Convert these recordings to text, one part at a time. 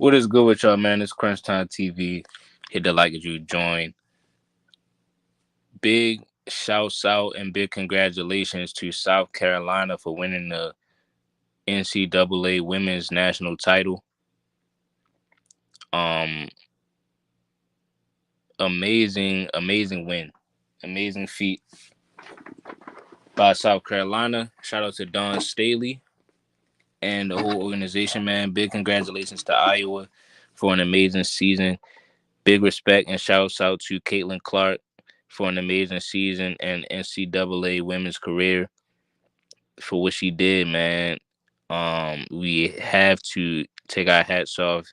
What is good with y'all, man? It's Crunch Time TV. Hit the like if you join. Big shouts out and big congratulations to South Carolina for winning the NCAA Women's National Title. Um, amazing win, amazing feat by South Carolina. Shout out to Don Staley and the whole organization, man. Big congratulations to Iowa for an amazing season. Big respect and shouts out to Caitlin Clark for an amazing season and NCAA women's career for what she did, man. We have to take our hats off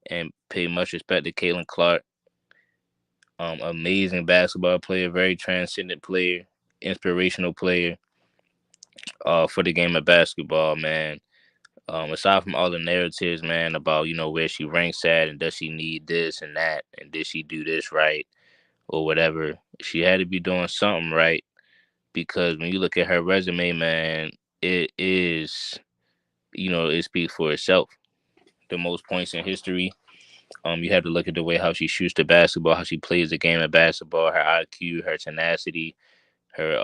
and pay much respect to Caitlin Clark. Amazing basketball player, very transcendent player, inspirational player for the game of basketball, man. Aside from all the narratives, man, about where she ranks at and does she need this and that and did she do this right or whatever, she had to be doing something right because when you look at her resume, man, it is it speaks for itself. The most points in history. You have to look at the way how she shoots the basketball, how she plays the game of basketball, her IQ, her tenacity, her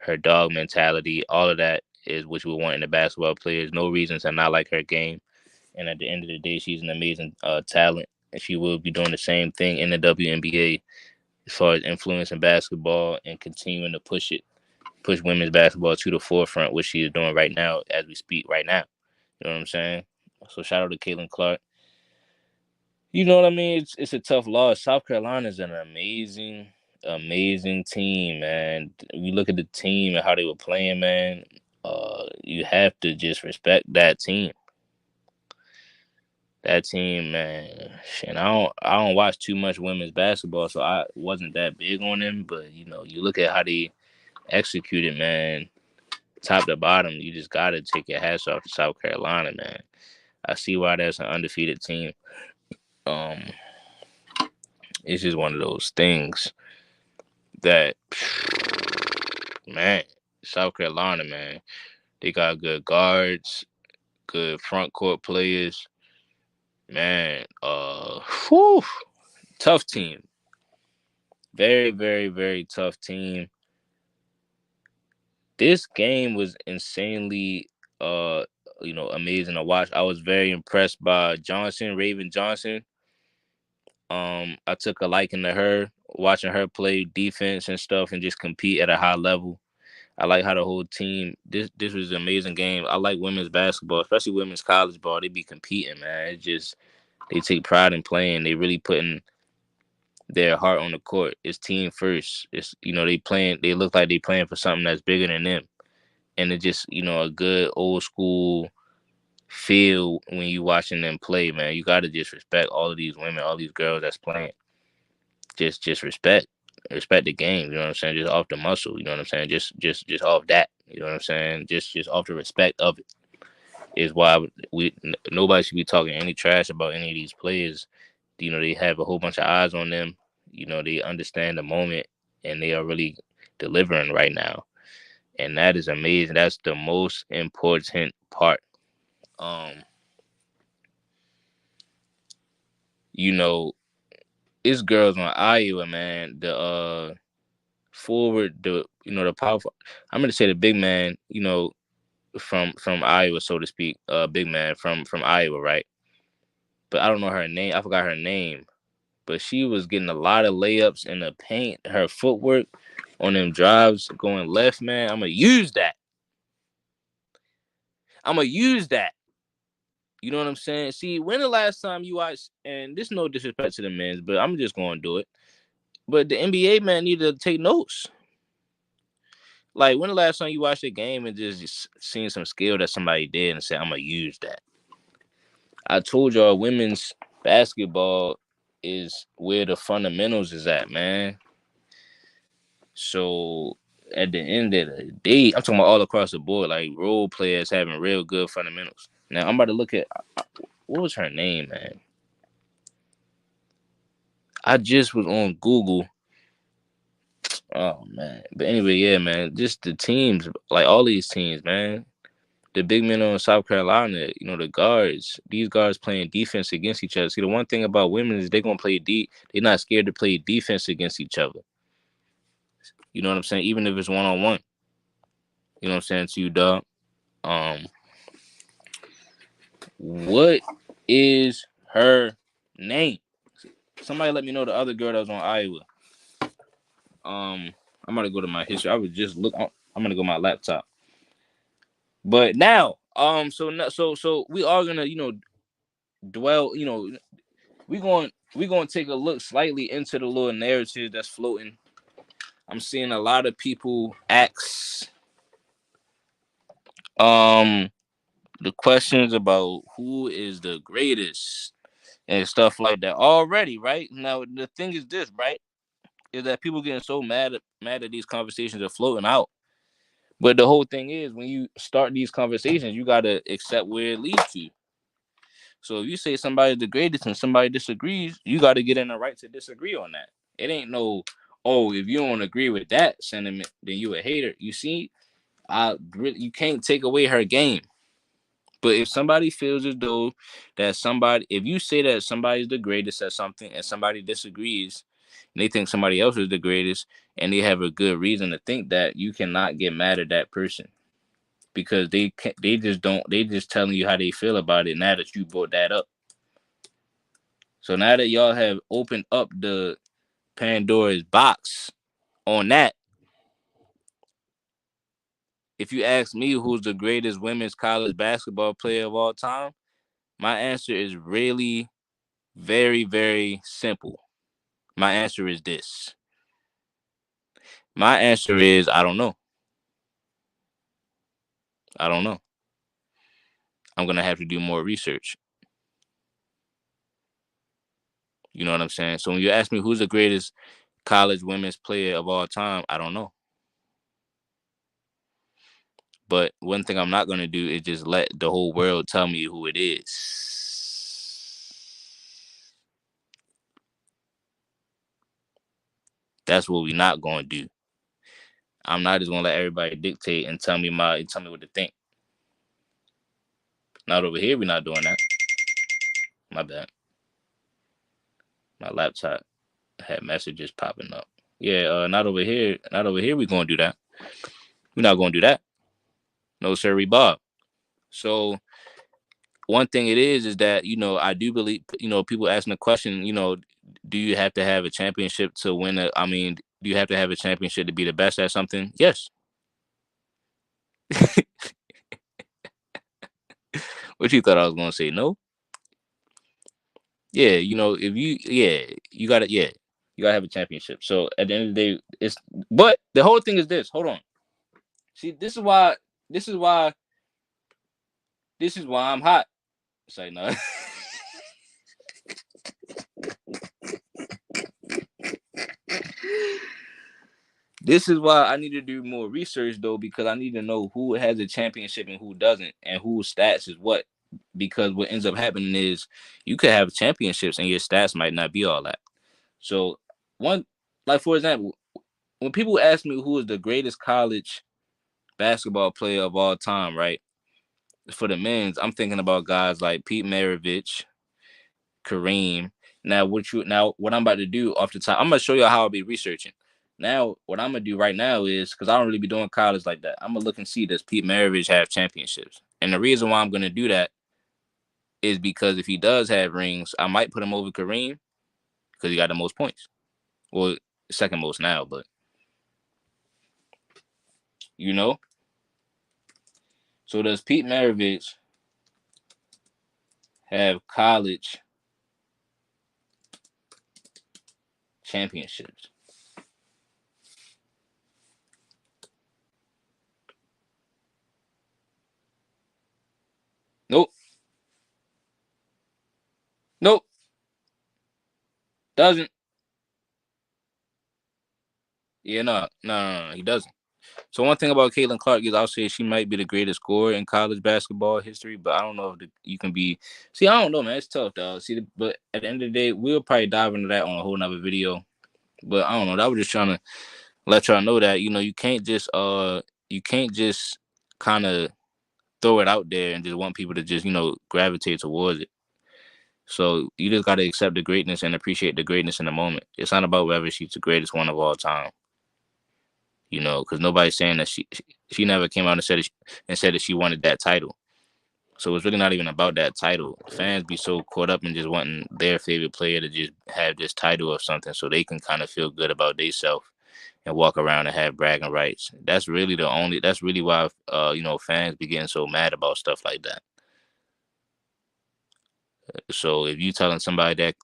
her dog mentality. All of that is what you would want in a basketball player. There's no reason to not like her game. And at the end of the day, she's an amazing talent, and she will be doing the same thing in the WNBA as far as influencing basketball and continuing to push women's basketball to the forefront, which she is doing right now as we speak right now. You know what I'm saying? So shout out to Caitlin Clark. You know what I mean? It's a tough loss. South Carolina is an amazing team, man. We look at the team and how they were playing, man. You have to just respect that team. That team, man. And I don't watch too much women's basketball, so I wasn't that big on them. But you look at how they executed, man, top to bottom. You just gotta take your hats off to South Carolina, man. I see why that's an undefeated team. Um, it's just one of those things that, man, South Carolina, man, they got good guards, good front court players, man. Whew, tough team, very, very, very tough team. This game was insanely, amazing to watch. I was very impressed by Johnson, Raven Johnson. I took a liking to her, watching her play defense and stuff, and just compete at a high level. I like how the whole team. This was an amazing game. I like women's basketball, especially women's college ball. They be competing, man. It just they take pride in playing. They really putting their heart on the court. It's team first. It's they playing. They look like they playing for something that's bigger than them, and it just a good old school feel when you watching them play, man. You gotta just respect all of these women, all these girls that's playing. Just respect the game. You know what I'm saying? Just off the muscle. You know what I'm saying? Just off that. You know what I'm saying? Just off the respect of it is why nobody should be talking any trash about any of these players. They have a whole bunch of eyes on them. They understand the moment and they are really delivering right now, and that is amazing. That's the most important part. Um, you know, it's girls on Iowa, man. The forward, the powerful. I'm gonna say the big man. From Iowa, so to speak. Big man from Iowa, right? But I don't know her name. I forgot her name. But she was getting a lot of layups in the paint. Her footwork on them drives going left, man. I'm gonna use that. I'm gonna use that. You know what I'm saying? See, when the last time you watched, and this no disrespect to the men's, but I'm just gonna do it. But the NBA man need to take notes. Like when the last time you watched a game and just seen some skill that somebody did and said, I'm gonna use that. I told y'all women's basketball is where the fundamentals is at, man. So at the end of the day, I'm talking about all across the board, like role players having real good fundamentals. Now I'm about to look at what was her name, man. I just was on Google. Oh man. But anyway, yeah, man. Just the teams, like all these teams, man. the big men on South Carolina, you know, the guards, these guards playing defense against each other. See, the one thing about women is they're gonna play they're not scared to play defense against each other. You know what I'm saying? Even if it's 1-on-1. You know what I'm saying to you, dog. Um, what is her name? Somebody let me know the other girl that was on Iowa. I'm gonna go to my history. I was just look. I'm gonna go to my laptop. But now, so we are gonna, you know, dwell. You know, we gonna take a look slightly into the little narrative that's floating. I'm seeing a lot of people ask the questions about who is the greatest and stuff like that already, right? Now the thing is this, right? Is that people getting so mad that these conversations are floating out. But the whole thing is when you start these conversations, you gotta accept where it leads to. So if you say somebody's the greatest and somebody disagrees, you gotta get in the right to disagree on that. It ain't no, oh, if you don't agree with that sentiment, then you a hater. You see, you can't take away her game. But if somebody feels as though that somebody, if you say that somebody's the greatest at something and somebody disagrees, and they think somebody else is the greatest, and they have a good reason to think that, you cannot get mad at that person because they just don't, they just telling you how they feel about it now that you brought that up. So now that y'all have opened up the Pandora's box on that, if you ask me who's the greatest women's college basketball player of all time, my answer is really very, very simple. My answer is this. My answer is I don't know. I don't know. I'm gonna have to do more research. You know what I'm saying? So when you ask me who's the greatest college women's player of all time, I don't know. But one thing I'm not gonna do is just let the whole world tell me who it is. That's what we're not gonna do. I'm not just gonna let everybody dictate and tell me what to think. Not over here, we're not doing that. My bad. My laptop had messages popping up. Yeah, not over here. Not over here. We're gonna do that. We're not gonna do that. No, sir, Bob. So one thing it is that, you know, I do believe, you know, people asking the question, you know, do you have to have a championship to win a? I mean, do you have to have a championship to be the best at something? Yes. What you thought I was gonna say? No. Yeah, you know, if you, yeah, you gotta, yeah, you gotta have a championship. So at the end of the day, it's, but the whole thing is this. Hold on. See, this is why, this is why I'm hot. Say no. This is why I need to do more research though, because I need to know who has a championship and who doesn't, and whose stats is what. Because what ends up happening is you could have championships and your stats might not be all that. So one, like for example, when people ask me who is the greatest college basketball player of all time, right? For the men's, I'm thinking about guys like Pete Maravich, Kareem. Now what I'm about to do off the top, I'm gonna show you how I'll be researching. Now what I'm gonna do right now is, because I don't really be doing college like that, I'm gonna look and see, does Pete Maravich have championships? And the reason why I'm gonna do that is because if he does have rings, I might put him over Kareem because he got the most points. Well, second most now, but you know. So does Pete Maravich have college championships? Nope. Nope. Doesn't. Yeah, no, he doesn't. So one thing about Caitlin Clark is I'll say she might be the greatest scorer in college basketball history, but I don't know if you can be. See, I don't know, man. It's tough, dog. See, but at the end of the day, we'll probably dive into that on a whole nother video. But I don't know. I was just trying to let y'all know that, you know, you can't just kind of throw it out there and just want people to just, gravitate towards it. So you just gotta accept the greatness and appreciate the greatness in the moment. It's not about whether she's the greatest one of all time, because nobody's saying that she never came out and said that she wanted that title. So it's really not even about that title. Fans be so caught up in just wanting their favorite player to just have this title or something, so they can kind of feel good about themselves and walk around and have bragging rights. That's really That's really why fans be getting so mad about stuff like that. So if you telling somebody that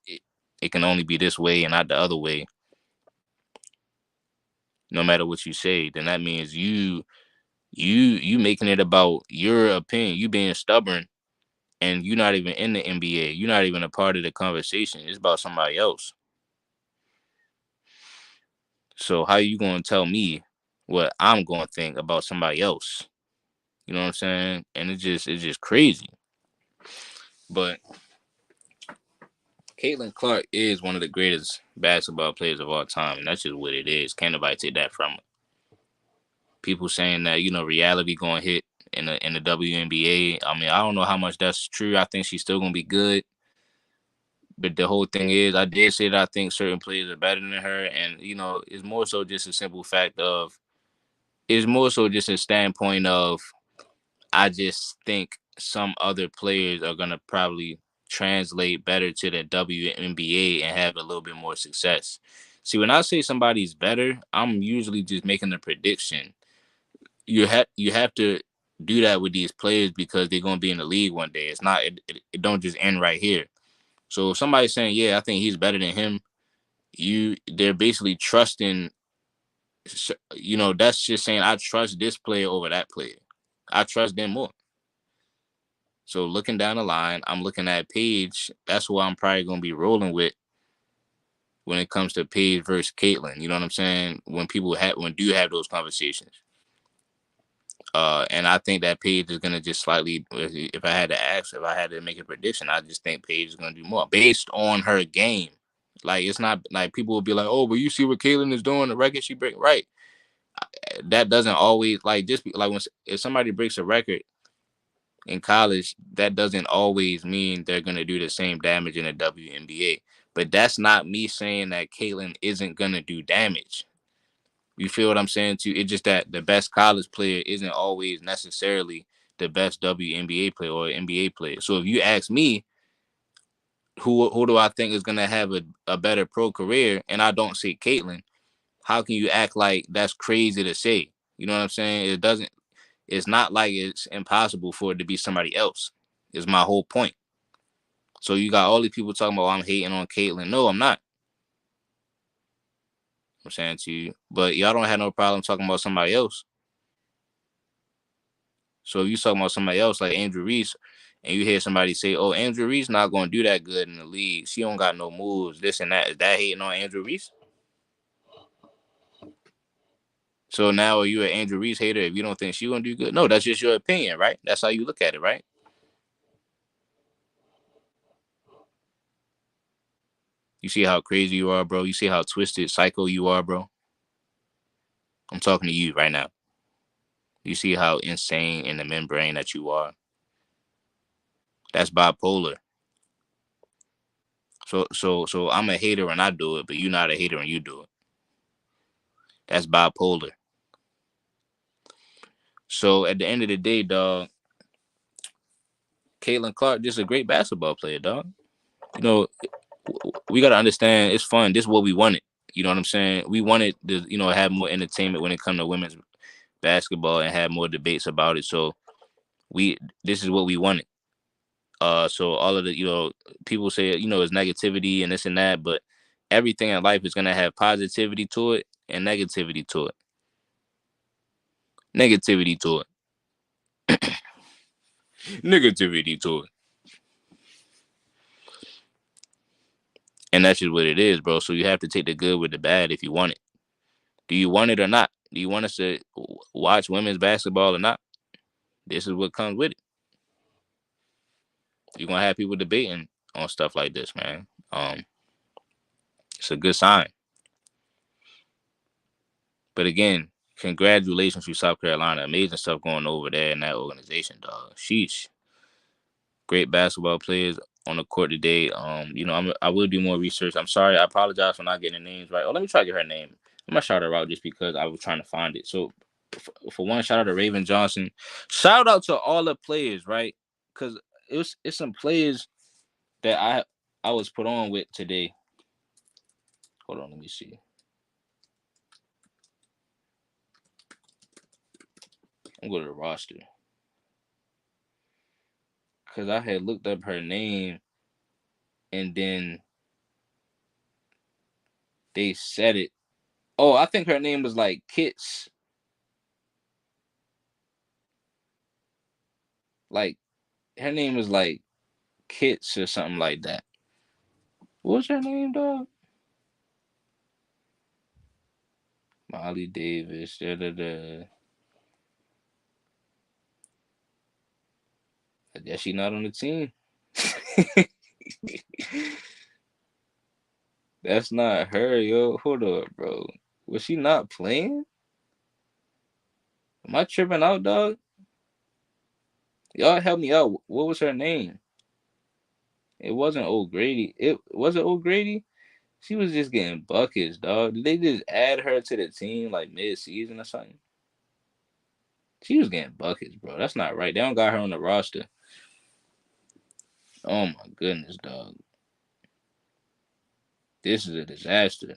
it can only be this way and not the other way, no matter what you say, then that means you making it about your opinion. You being stubborn, and you're not even in the NBA. You're not even a part of the conversation. It's about somebody else. So how you gonna tell me what I'm gonna think about somebody else? You know what I'm saying? And it's just crazy. But Caitlin Clark is one of the greatest basketball players of all time, and that's just what it is. Can't nobody take that from her. People saying that reality gonna hit in the WNBA. I mean, I don't know how much that's true. I think she's still gonna be good. But the whole thing is, I did say that I think certain players are better than her, and it's more so just a simple fact of, it's more so just a standpoint of, I just think some other players are gonna probably translate better to the WNBA and have a little bit more success. See, when I say somebody's better, I'm usually just making a prediction. You have to do that with these players because they're gonna be in the league one day. It's not it don't just end right here. So if somebody's saying, yeah, I think he's better than him, they're basically trusting. That's just saying I trust this player over that player. I trust them more. So looking down the line, I'm looking at Paige. That's who I'm probably gonna be rolling with when it comes to Paige versus Caitlyn. You know what I'm saying? When do have those conversations. And I think that Paige is gonna just slightly. If I had to ask, if I had to make a prediction, I just think Paige is gonna do more based on her game. Like, it's not like people will be like, "Oh, but you see what Caitlyn is doing, the record she break." Right? That doesn't always, like, just be like, if somebody breaks a record in college, that doesn't always mean they're gonna do the same damage in the WNBA. But that's not me saying that Caitlyn isn't gonna do damage. You feel what I'm saying to you? It's just that the best college player isn't always necessarily the best WNBA player or NBA player. So if you ask me, who do I think is gonna have a better pro career, and I don't say Caitlyn, how can you act like that's crazy to say? You know what I'm saying? It's not like it's impossible for it to be somebody else. Is my whole point. So you got all these people talking about, I'm hating on Caitlyn. No, I'm not. I'm saying to you, but y'all don't have no problem talking about somebody else. So if you talking about somebody else like Andrew Reese, and you hear somebody say, "Oh, Andrew Reese not gonna do that good in the league. She don't got no moves, this and that." Is that hating on Andrew Reese? So now are you an Andrew Reese hater if you don't think she gonna do good? No, that's just your opinion, right? That's how you look at it, right? You see how crazy you are, bro. You see how twisted, psycho you are, bro. I'm talking to you right now. You see how insane in the membrane that you are. That's bipolar. So I'm a hater and I do it, but you're not a hater and you do it. That's bipolar. So at the end of the day, dog, Caitlin Clark just a great basketball player, dog. You know, we gotta understand it's fun. This is what we wanted. You know what I'm saying? We wanted to, have more entertainment when it comes to women's basketball and have more debates about it. So this is what we wanted. So all of the, people say, it's negativity and this and that, but everything in life is gonna have positivity to it and negativity to it. Negativity to it. Negativity to it. And that's just what it is, bro. So you have to take the good with the bad if you want it. Do you want it or not? Do you want us to watch women's basketball or not? This is what comes with it. You're gonna have people debating on stuff like this, man. It's a good sign. But again, congratulations to South Carolina. Amazing stuff going over there in that organization, dog. Sheesh. Great basketball players on the court today. I will do more research. I'm sorry. I apologize for not getting the names right. Oh, let me try to get her name. I'm gonna shout her out just because I was trying to find it. So, for one, shout out to Raven Johnson. Shout out to all the players, right? Because it's some players that I was put on with today. Hold on, let me see. I'm going to the roster because I had looked up her name and then they said it. Oh, I think her name was like Kits. Like her name was like Kits or something like that. What's her name, dog? Molly Davis. Da, da, da. I guess she not on the team. That's not her, yo. Hold up, bro. Was she not playing? Am I tripping out, dog? Y'all help me out. What was her name? It wasn't O'Grady. It was it O'Grady? She was just getting buckets, dog. Did they just add her to the team like mid-season or something? She was getting buckets, bro. That's not right. They don't got her on the roster. Oh my goodness, dog. This is a disaster.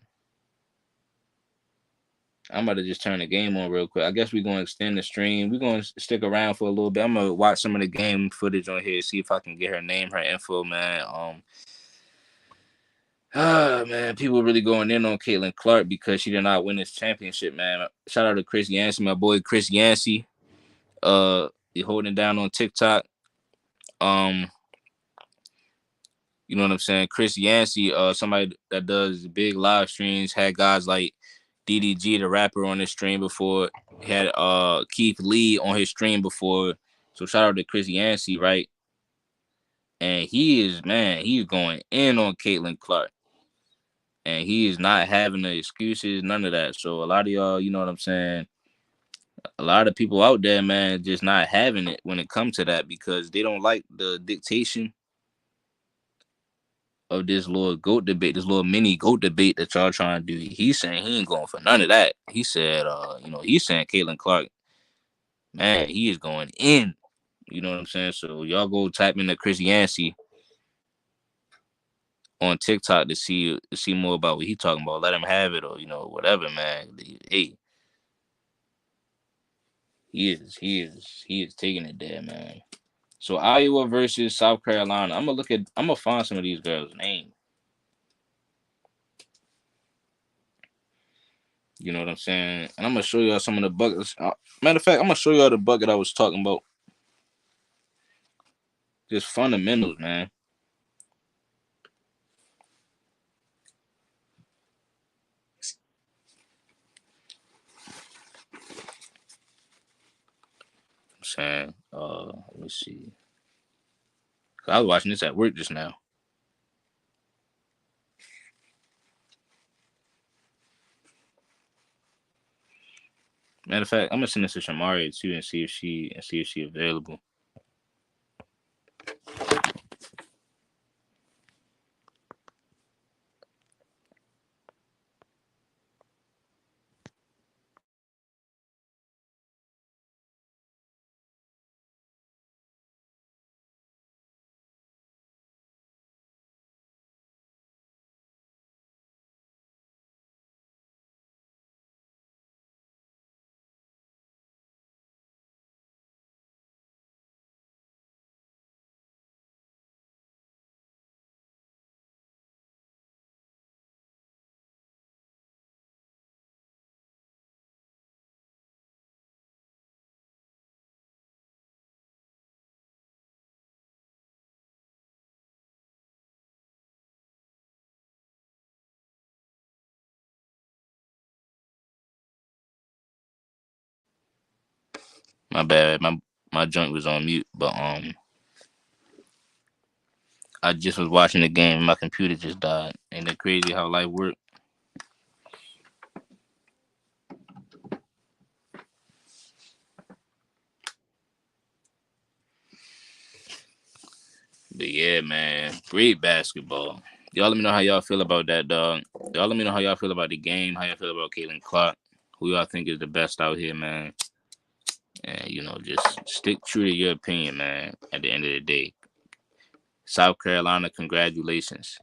I'm about to just turn the game on real quick. I guess we're going to extend the stream. We're going to stick around for a little bit. I'm going to watch some of the game footage on here, see if I can get her name, her info, man. Man, people really going in on Caitlin Clark because she did not win this championship, man. Shout out to Chris Yancey, my boy Chris Yancey. He holding it down on TikTok. Um, you know what I'm saying? Chris Yancey, somebody that does big live streams, had guys like DDG, the rapper, on his stream before. Had Keith Lee on his stream before. So shout out to Chris Yancey, right? And he's going in on Caitlin Clark. And he is not having the excuses, none of that. So a lot of y'all, you know what I'm saying? A lot of people out there, man, just not having it when it comes to that because they don't like the dictation of this little GOAT debate, this little mini GOAT debate that y'all trying to do. He's saying he ain't going for none of that. He said, he's saying Caitlin Clark, man, he is going in. You know what I'm saying? So y'all go type in the Chris Yancey on TikTok to see more about what he talking about. Let him have it or whatever, man. Hey, he is taking it there, man. So Iowa versus South Carolina. I'm gonna find some of these girls' names. You know what I'm saying? And I'm gonna show y'all some of the buckets. Matter of fact, I'm gonna show y'all the bucket I was talking about. Just fundamentals, man. I'm saying, let me see. I was watching this at work just now. Matter of fact, I'm gonna send this to Shamaria too and see if she available. My bad. My joint was on mute, but I just was watching the game. My computer just died. Ain't that crazy how life works? But yeah, man, great basketball. Y'all let me know how y'all feel about that, dog. Y'all let me know how y'all feel about the game, how y'all feel about Caitlin Clark, who y'all think is the best out here, man. And just stick true to your opinion, man. At the end of the day, South Carolina, congratulations.